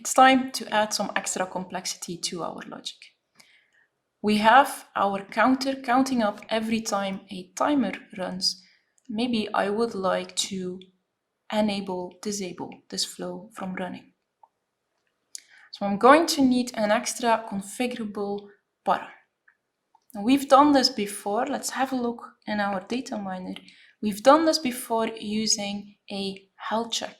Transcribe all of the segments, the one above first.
it's time to add some extra complexity to our logic. We have our counter counting up every time a timer runs. Maybe I would like to disable this flow from running. So I'm going to need an extra configurable param. Now we've done this before. Let's have a look in our data miner. We've done this before using a health check.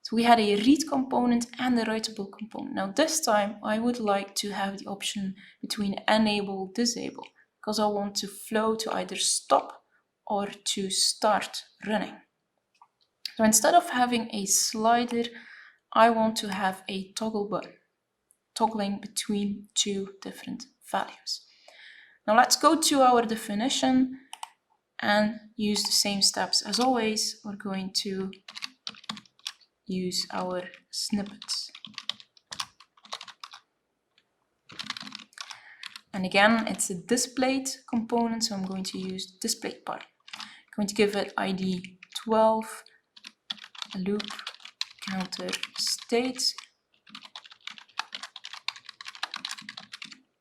So we had a read component and a writable component. Now this time I would like to have the option between enable, disable, because I want the flow to either stop or to start running. So instead of having a slider, I want to have a toggle button, toggling between two different values. Now let's go to our definition and use the same steps as always. We're going to use our snippets. And again, it's a displayed component, so I'm going to use displayed param. I'm going to give it ID 12, loop counter state,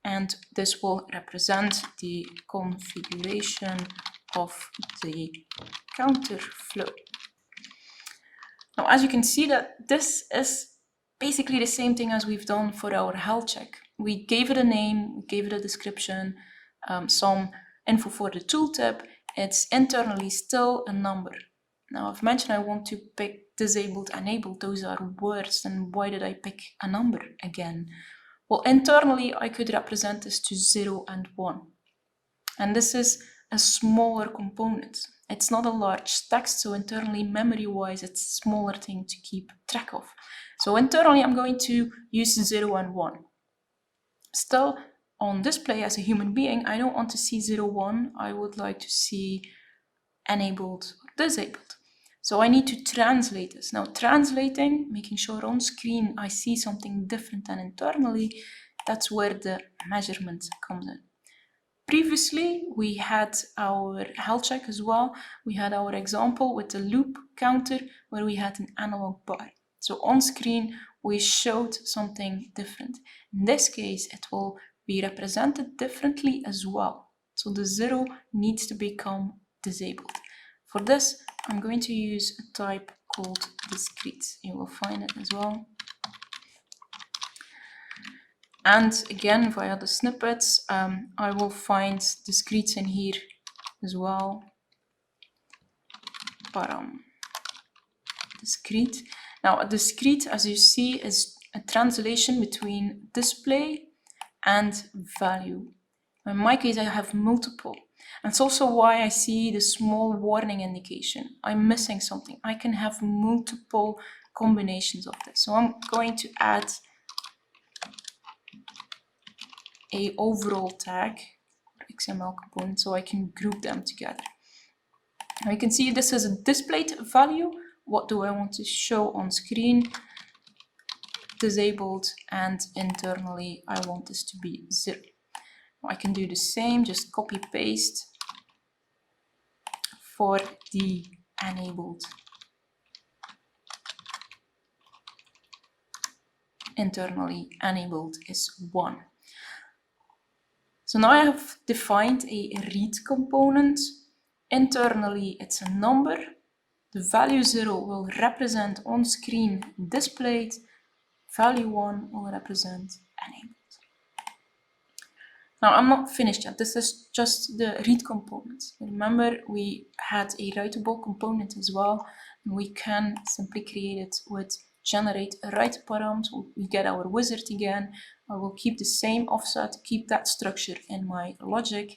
and this will represent the configuration of the counter flow. Now, as you can see, that this is basically the same thing as we've done for our health check. We gave it a name, we gave it a description, some info for the tooltip. It's internally still a number. Now, I've mentioned I want to pick disabled, enabled. Those are words, and why did I pick a number again? Well, internally, I could represent this to 0 and 1. And this is a smaller component. It's not a large text, so internally, memory-wise, it's a smaller thing to keep track of. So internally, I'm going to use 0 and 1. Still, on display as a human being, I don't want to see 0, 1. I would like to see enabled or disabled. So I need to translate this. Now, translating, making sure on screen I see something different than internally, that's where the measurement comes in. Previously, we had our health check as well. We had our example with the loop counter where we had an analog bar. So on screen, we showed something different. In this case, it will be represented differently as well. So the 0 needs to become disabled. For this, I'm going to use a type called discrete. You will find it as well. And again, via the snippets, I will find discretes in here as well. Param. Discrete. Now, a discrete, as you see, is a translation between display and value. In my case, I have multiple. That's also why I see the small warning indication. I'm missing something. I can have multiple combinations of this. So I'm going to add a overall tag, XML component, so I can group them together. Now you can see this is a displayed value. What do I want to show on screen? Disabled, and internally I want this to be 0. I can do the same, just copy paste for the enabled. Internally enabled is 1. So now I have defined a read component. Internally it's a number. The value 0 will represent on screen displayed. Value 1 will represent enabled. Now I'm not finished yet. This is just the read component. Remember, we had a writable component as well, and we can simply create it with generate a write param. So we get our wizard again. I will keep the same offset, keep that structure in my logic,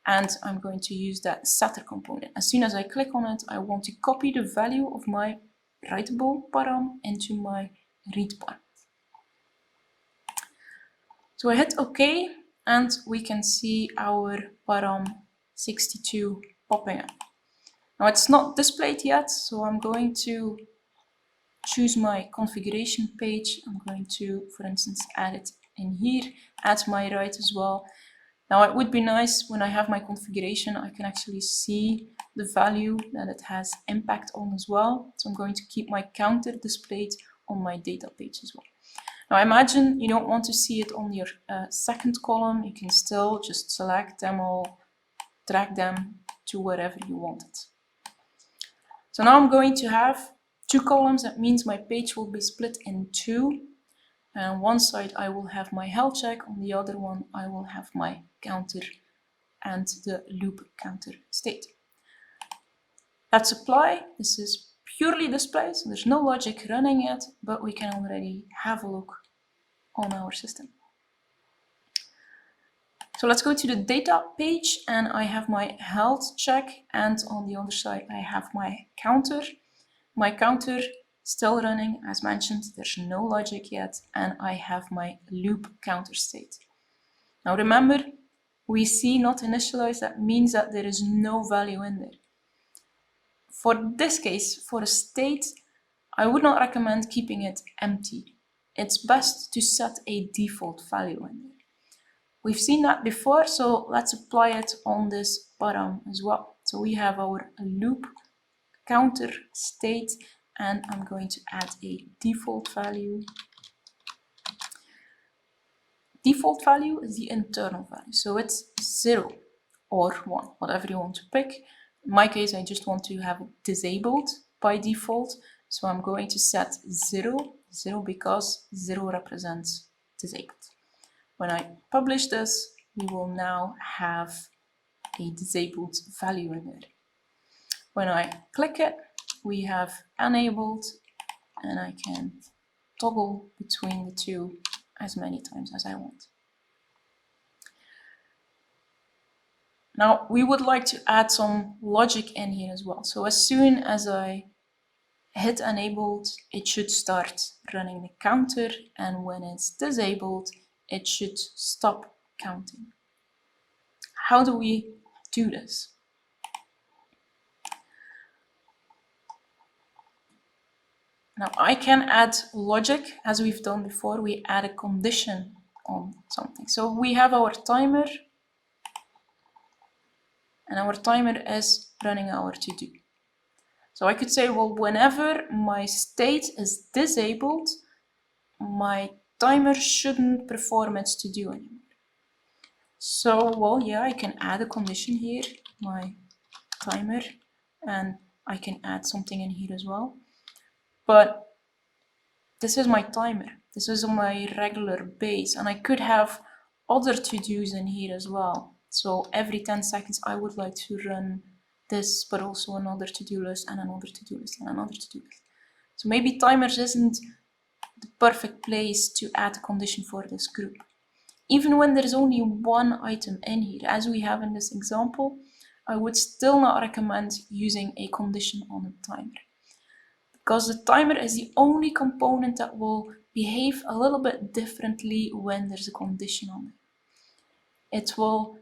and I'm going to use that setter component. As soon as I click on it, I want to copy the value of my writable param into my read param. So I hit OK, and we can see our param 62 popping up. Now it's not displayed yet, so I'm going to choose my configuration page. I'm going to, for instance, add it in here, add my write as well. Now it would be nice when I have my configuration, I can actually see the value that it has impact on as well. So I'm going to keep my counter displayed on my data page as well. Now imagine you don't want to see it on your second column. You can still just select them all, drag them to wherever you want it. So now I'm going to have 2 columns. That means my page will be split in 2. And on one side I will have my health check, on the other one I will have my counter and the loop counter state. Let's apply. This is purely display, so there's no logic running yet, but we can already have a look on our system. So let's go to the data page, and I have my health check, and on the other side I have my counter. My counter still running, as mentioned, there's no logic yet, and I have my loop counter state. Now remember, we see not initialized, that means that there is no value in there. For this case, for a state, I would not recommend keeping it empty. It's best to set a default value in there. We've seen that before, so let's apply it on this param as well. So we have our loop counter state, and I'm going to add a default value. Default value is the internal value, so it's 0 or 1, whatever you want to pick. In my case, I just want to have it disabled by default, so I'm going to set 0 because 0 represents disabled. When I publish this, we will now have a disabled value in there. When I click it, we have enabled, and I can toggle between the 2 as many times as I want. Now we would like to add some logic in here as well. So as soon as I hit enabled, it should start running the counter, and when it's disabled, it should stop counting. How do we do this? Now I can add logic, as we've done before. We add a condition on something. So we have our timer, and our timer is running our to-do. So I could say, well, whenever my state is disabled, my timer shouldn't perform its to-do anymore. So, well, yeah, I can add a condition here, my timer, and I can add something in here as well. But this is my timer. This is my regular base, and I could have other to-dos in here as well. So every 10 seconds I would like to run this, but also another to-do list and another to-do list and another to-do list. So maybe timers isn't the perfect place to add a condition for this group. Even when there's only one item in here, as we have in this example, I would still not recommend using a condition on a timer, because the timer is the only component that will behave a little bit differently when there's a condition on it. It will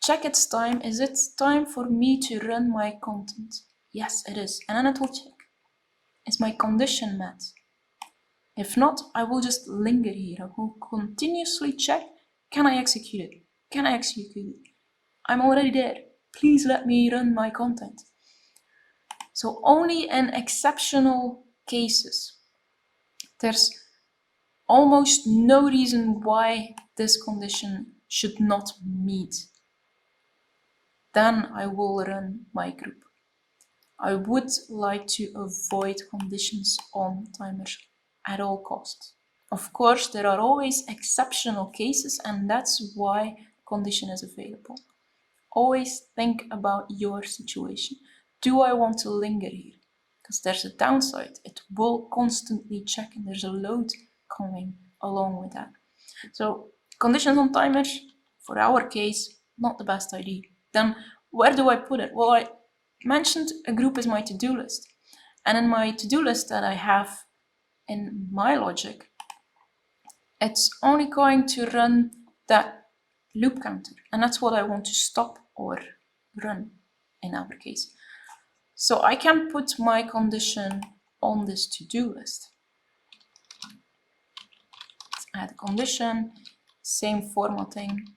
check its time. Is it time for me to run my content? Yes, it is. And then it will check. Is my condition met? If not, I will just linger here. I will continuously check. Can I execute it? Can I execute it? I'm already there. Please let me run my content. So only in exceptional cases, there's almost no reason why this condition should not meet. Then I will run my group. I would like to avoid conditions on timers at all costs. Of course, there are always exceptional cases, and that's why condition is available. Always think about your situation. Do I want to linger here? Because there's a downside. It will constantly check, and there's a load coming along with that. So conditions on timers, for our case, not the best idea. Then where do I put it? Well, I mentioned a group is my to-do list. And in my to-do list that I have in my logic, it's only going to run that loop counter. And that's what I want to stop or run in our case. So I can put my condition on this to-do list. Let's add a condition, same formatting.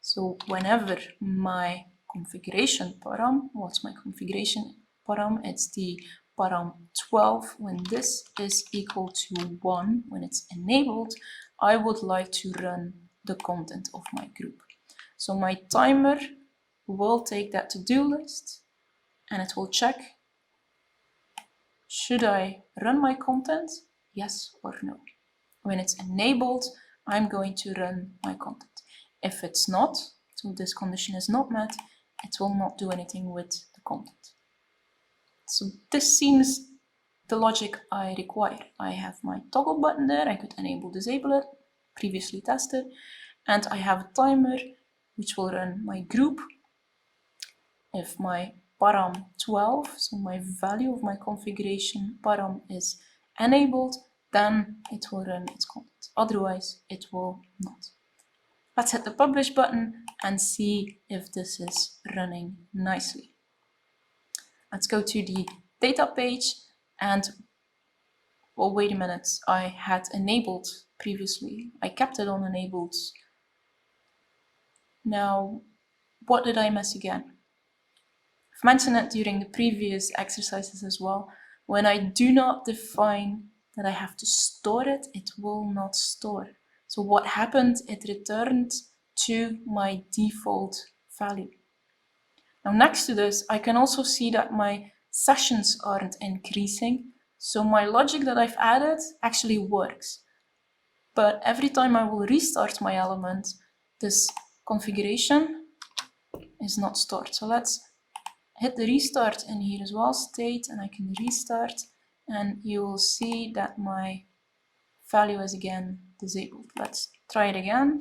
So whenever my configuration param, what's my configuration param? It's the param 12, when this is equal to 1, when it's enabled, I would like to run the content of my group. So my timer will take that to-do list and it will check, should I run my content? Yes or no. When it's enabled, I'm going to run my content. If it's not, so this condition is not met, it will not do anything with the content. So this seems the logic I require. I have my toggle button there, I could enable, disable it, previously tested, and I have a timer which will run my group. If my param 12, so my value of my configuration param is enabled, then it will run its content. Otherwise, it will not. Let's hit the publish button and see if this is running nicely. Let's go to the data page and, well, wait a minute, I had enabled previously. I kept it on enabled. Now, what did I miss again? I've mentioned it during the previous exercises as well. When I do not define that I have to store it, it will not store. So what happened? It returned to my default value. Now next to this, I can also see that my sessions aren't increasing. So my logic that I've added actually works. But every time I will restart my element, this configuration is not stored. So let's hit the restart in here as well, state, and I can restart, and you will see that my value is again disabled. Let's try it again.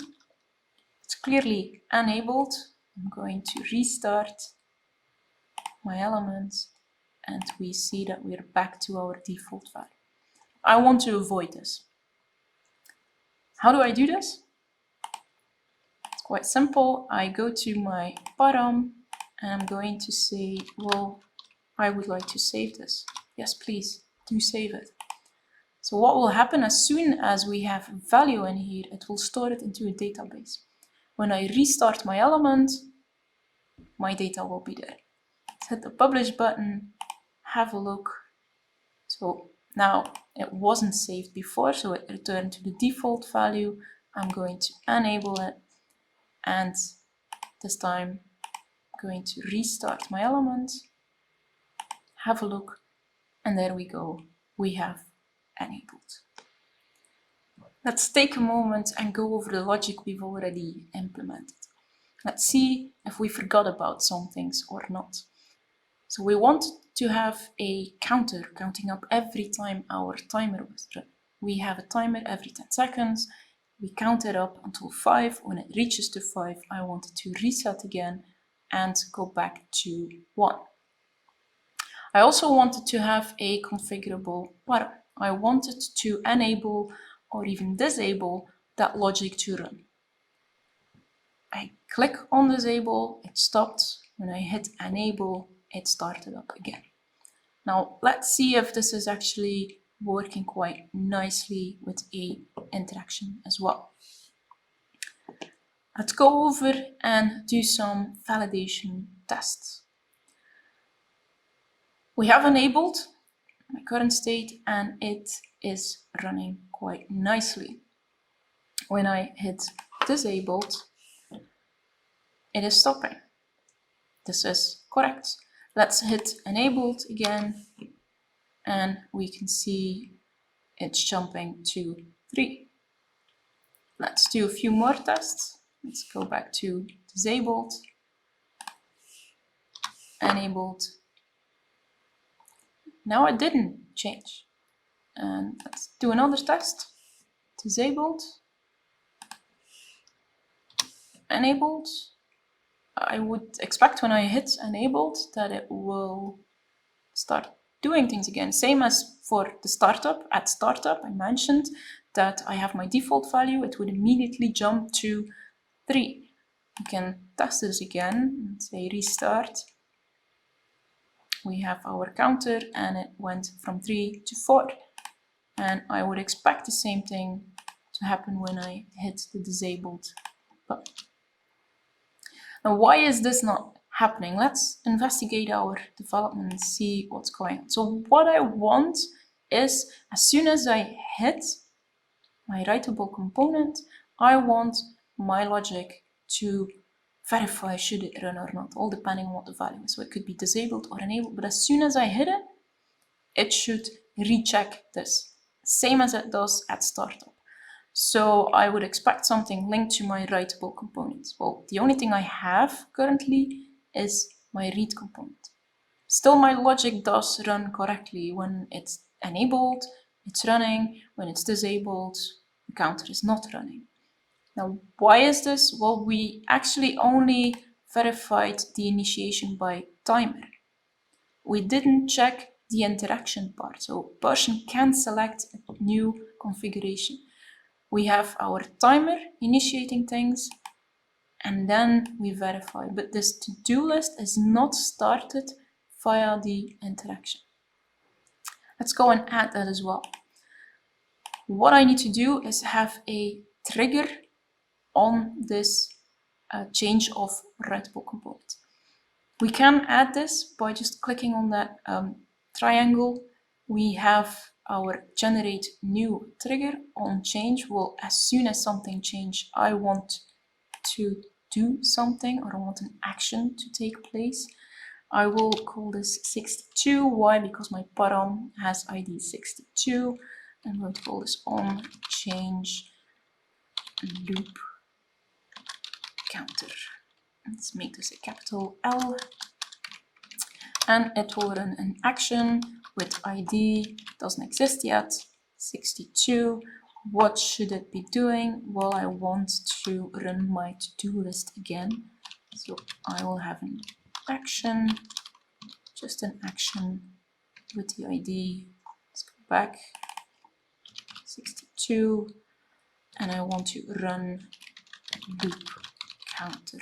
It's clearly enabled. I'm going to restart my elements, and we see that we're back to our default value. I want to avoid this. How do I do this? It's quite simple. I go to my param, and I'm going to say, well, I would like to save this. Yes, please, do save it. So what will happen as soon as we have value in here, it will store it into a database. When I restart my element, my data will be there. Let's hit the publish button, have a look. So now it wasn't saved before, so it returned to the default value. I'm going to enable it, and this time going to restart my element, have a look, and there we go, we have enabled. Let's take a moment and go over the logic we've already implemented. Let's see if we forgot about some things or not. So we want to have a counter counting up every time our timer was run. We have a timer every 10 seconds. We count it up until 5. When it reaches to 5, I want it to reset again and go back to 1. I also wanted to have a configurable param. I wanted to enable or even disable that logic to run. I click on disable, it stopped. When I hit enable, it started up again. Now let's see if this is actually working quite nicely with a interaction as well. Let's go over and do some validation tests. We have enabled my current state and it is running quite nicely. When I hit disabled, it is stopping. This is correct. Let's hit enabled again and we can see it's jumping to 3. Let's do a few more tests. Let's go back to disabled, enabled. Now it didn't change. And let's do another test. Disabled, enabled. I would expect when I hit enabled that it will start doing things again. Same as for the startup. At startup, I mentioned that I have my default value. It would immediately jump to 3. We can test this again and say restart. We have our counter and it went from 3 to 4. And I would expect the same thing to happen when I hit the disabled button. Now, why is this not happening. Let's investigate our development and see what's going on. So what I want is, as soon as I hit my writable component, I want my logic to verify should it run or not, all depending on what the value is. So it could be disabled or enabled, but as soon as I hit it, it should recheck this, same as it does at startup. So I would expect something linked to my writable components. Well, the only thing I have currently is my read component. Still, my logic does run correctly. When it's enabled, it's running. When it's disabled, the counter is not running. Now, why is this? Well, we actually only verified the initiation by timer. We didn't check the interaction part. So a person can select a new configuration. We have our timer initiating things, and then we verify. But this to-do list is not started via the interaction. Let's go and add that as well. What I need to do is have a trigger on this change of writable component. We can add this by just clicking on that triangle. We have our generate new trigger on change. Well, as soon as something changes, I want to do something, or I want an action to take place. I will call this 62. Why? Because my param has ID 62. I'm going to call this on change loop counter. Let's make this a capital L. And it will run an action with ID, doesn't exist yet, 62. What should it be doing? Well, I want to run my to-do list again. So I will have an action, just an action with the ID. Let's go back, 62. And I want to run loop counter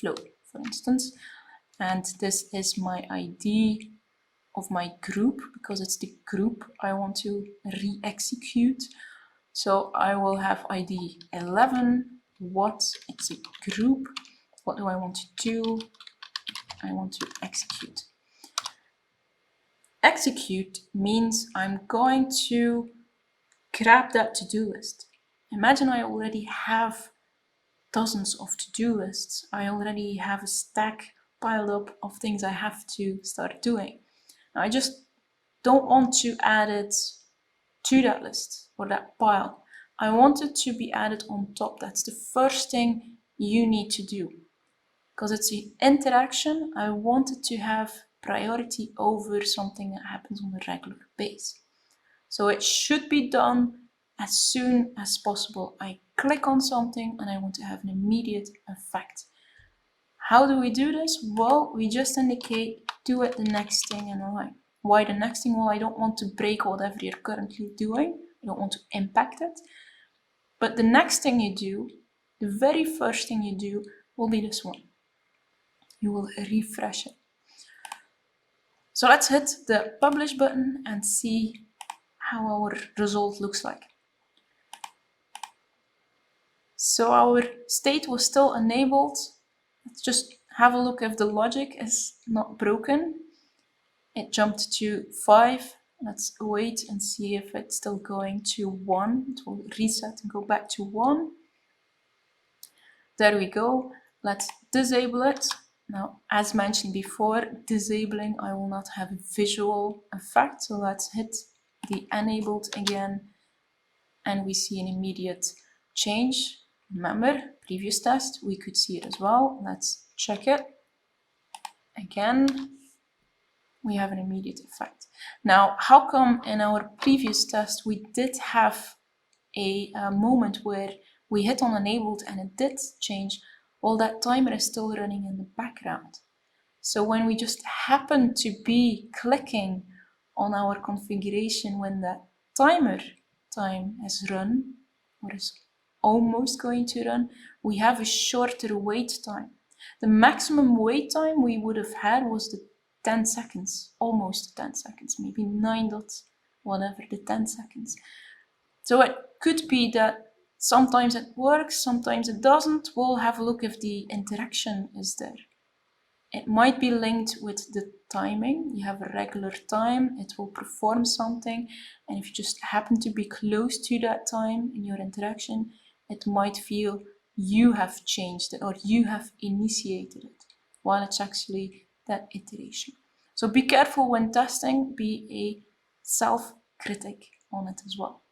flow, for instance. And this is my ID of my group, because it's the group I want to re-execute. So I will have ID 11. What? It's a group. What do I want to do? I want to execute. Execute means I'm going to grab that to-do list. Imagine I already have dozens of to-do lists. I already have a stack piled up of things I have to start doing. Now, I just don't want to add it to that list or that pile. I want it to be added on top. That's the first thing you need to do. Because it's an interaction, I want it to have priority over something that happens on a regular basis. So it should be done as soon as possible. I click on something and I want to have an immediate effect. How do we do this? Well, we just indicate do it the next thing in the line. Why the next thing? Well, I don't want to break whatever you're currently doing. I don't want to impact it. But the next thing you do, the very first thing you do, will be this one. You will refresh it. So let's hit the publish button and see how our result looks like. So our state was still enabled. Let's just have a look if the logic is not broken. It jumped to 5. Let's wait and see if it's still going to 1. It will reset and go back to 1. There we go. Let's disable it. Now, as mentioned before, disabling, I will not have a visual effect. So let's hit the enabled again, and we see an immediate change. Remember, previous test, we could see it as well. Let's check it. Again, we have an immediate effect. Now, how come in our previous test we did have a moment where we hit on enabled and it did change? Well, that timer is still running in the background. So when we just happen to be clicking on our configuration when that timer time is run, or is almost going to run, we have a shorter wait time. The maximum wait time we would have had was the 10 seconds, almost 10 seconds, maybe 9 dots, whatever, the 10 seconds. So it could be that sometimes it works, sometimes it doesn't. We'll have a look if the interaction is there. It might be linked with the timing. You have a regular time, it will perform something, and if you just happen to be close to that time in your interaction, it might feel you have changed it or you have initiated it, while it's actually that iteration. So be careful when testing, be a self-critic on it as well.